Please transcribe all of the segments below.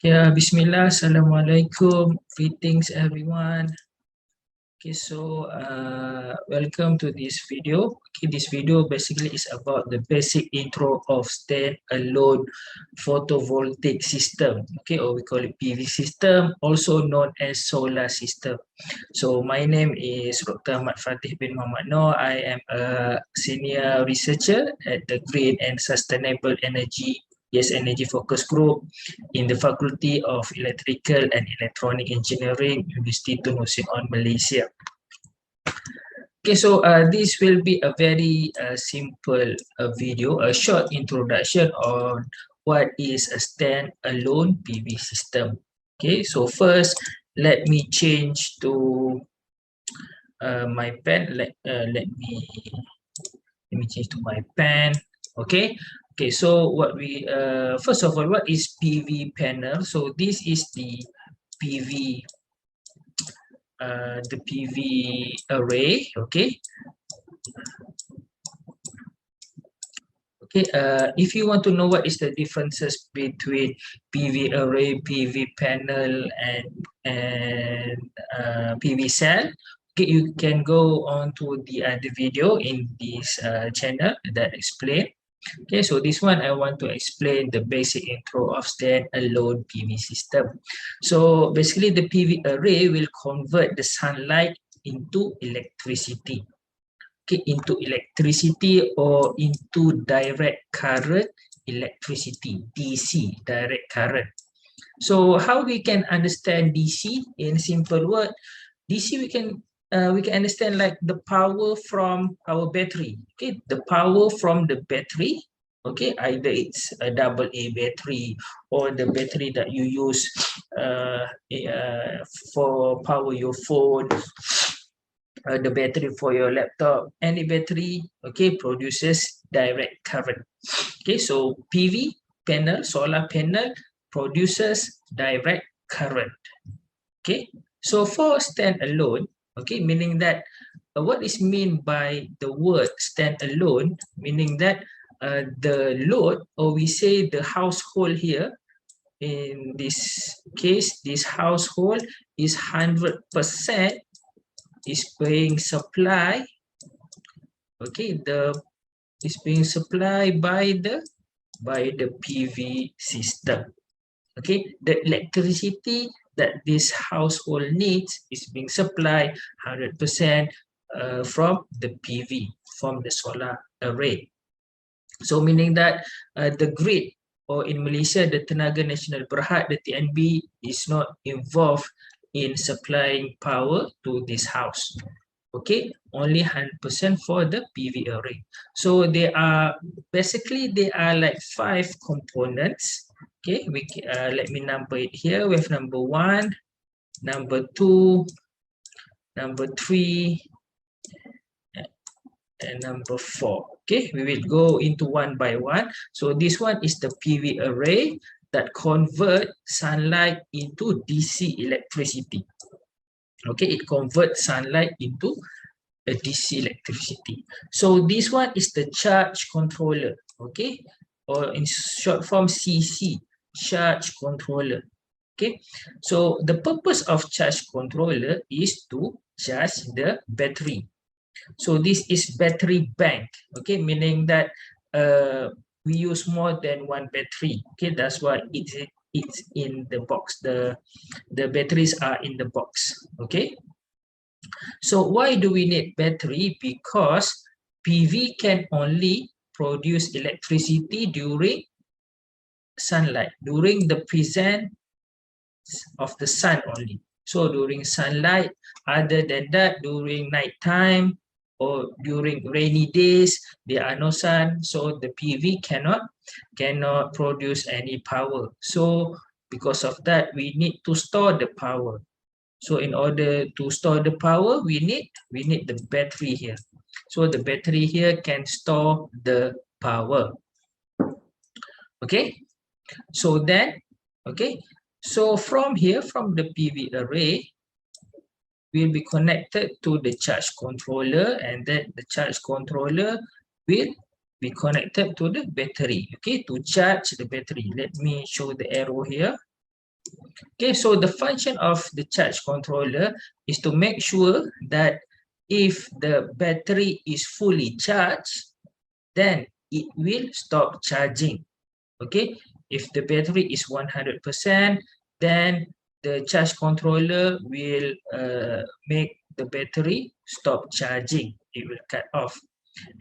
Yeah, Bismillah, Assalamualaikum, greetings everyone. Okay, so welcome to this video. Okay, this video basically is about the basic intro of standalone photovoltaic system. Okay, or we call it PV system, also known as solar system. So my name is Dr. Ahmad Fatih bin Muhammad Noor. I am a senior researcher at the Green and Sustainable Energy Energy Focus Group in the Faculty of Electrical and Electronic Engineering, University Tun Hussein Malaysia. Okay, so this will be a very simple video, a short introduction on what is a standalone PV system. Okay, so first, let me change to my pen. Let me change to my pen. Okay. Okay, so what we first of all, what is PV panel? So this is the PV array. Okay. Okay, if you want to know what is the differences between PV array, PV panel, and PV cell, okay, you can go on to the other video in this channel that explain. Okay, so this one I want to explain the basic intro of standalone PV system. So basically, the PV array will convert the sunlight into electricity. Okay, into electricity or into direct current electricity, DC, direct current. So how we can understand DC in simple word? DC we can understand like the power from our battery. Okay, the power from the battery. Okay, either it's a AA battery or the battery that you use for power your phone, the battery for your laptop, any battery, okay, produces direct current. Okay, so PV panel, solar panel produces direct current. Okay, so for standalone, okay, meaning that what is mean by the word standalone, meaning that the load, or we say the household here, in this case, this household is 100% is being supplied, okay, is being supplied by the PV system. Okay, the electricity that this household needs is being supplied 100% from the PV, from the solar array. So meaning that the grid, or in Malaysia, the Tenaga Nasional Berhad, the TNB, is not involved in supplying power to this house. Okay, only 100% for the PV array. So there are like 5 components. Okay, let me number it here. We have number 1, number 2, number 3, and number 4. Okay, we will go into one by one. So this one is the PV array that convert sunlight into DC electricity. Okay, it converts sunlight into a DC electricity. So this one is the charge controller, okay, or in short form CC, charge controller. Okay, so the purpose of charge controller is to charge the battery. So this is battery bank, okay, meaning that we use more than one battery. Okay, that's why it's in the box. The batteries are in the box. Okay, so why do we need battery? Because PV can only produce electricity during sunlight, during the presence of the sun only. So during sunlight, other than that, during night time or during rainy days, there are no sun, so the PV cannot produce any power. So because of that, we need to store the power. So in order to store the power, we need the battery here. So the battery here can store the power. Okay, so then, okay, so from here, from the PV array, will be connected to the charge controller, and then the charge controller will be connected to the battery, okay, to charge the battery. Let me show the arrow here. Okay, so the function of the charge controller is to make sure that if the battery is fully charged, then it will stop charging. Okay, if the battery is 100%, then the charge controller will make the battery stop charging. It will cut off.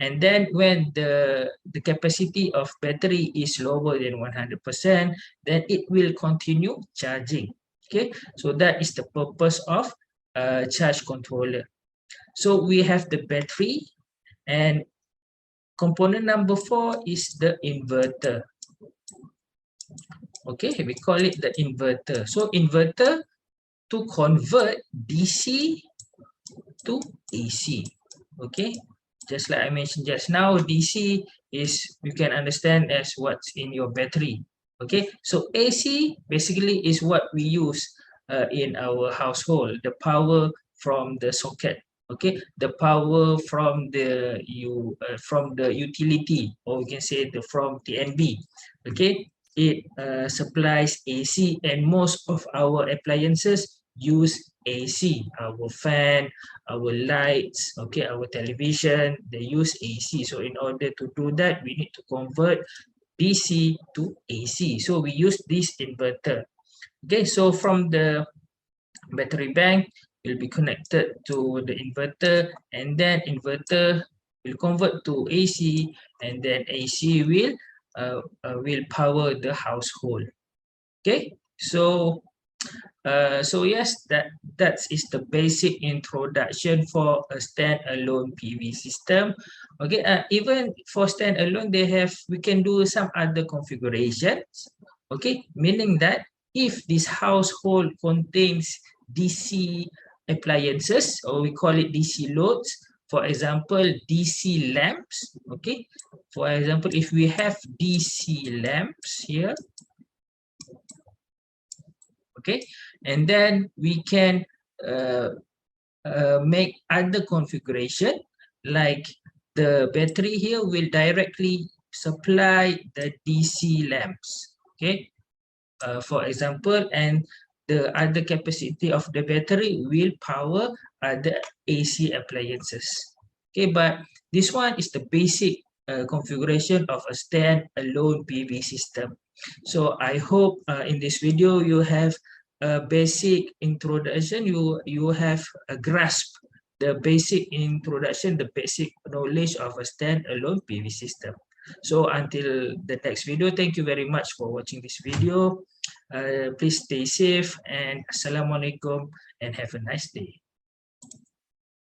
And then when the capacity of battery is lower than 100%, then it will continue charging. Okay, so that is the purpose of charge controller. So we have the battery, and component number 4 is the inverter. Okay, we call it the inverter. So inverter to convert DC to AC. Okay, just like I mentioned just now, DC is, you can understand as what's in your battery. Okay, so AC basically is what we use in our household, the power from the socket. Okay, the power from the utility, or we can say from TNB. Okay, it supplies AC, and most of our appliances use AC. Our fan, our lights, okay, our television, they use AC. So in order to do that, we need to convert DC to AC. So we use this inverter. Okay, so from the battery bank will be connected to the inverter, and then inverter will convert to AC, and then AC will power the household. Okay, so so yes, that is the basic introduction for a standalone PV system. Okay, even for standalone, we can do some other configurations. Okay, meaning that if this household contains DC appliances, or we call it DC loads, for example, DC lamps. Okay, for example, if we have DC lamps here, okay, and then we can make other configuration, like the battery here will directly supply the DC lamps. Okay, for example, and the other capacity of the battery will power other AC appliances. Okay, but this one is the basic configuration of a standalone PV system. So I hope in this video you have a basic introduction, you have a grasp the basic introduction, the basic knowledge of a standalone PV system. So until the next video, thank you very much for watching this video. Please stay safe, and Assalamualaikum, and have a nice day.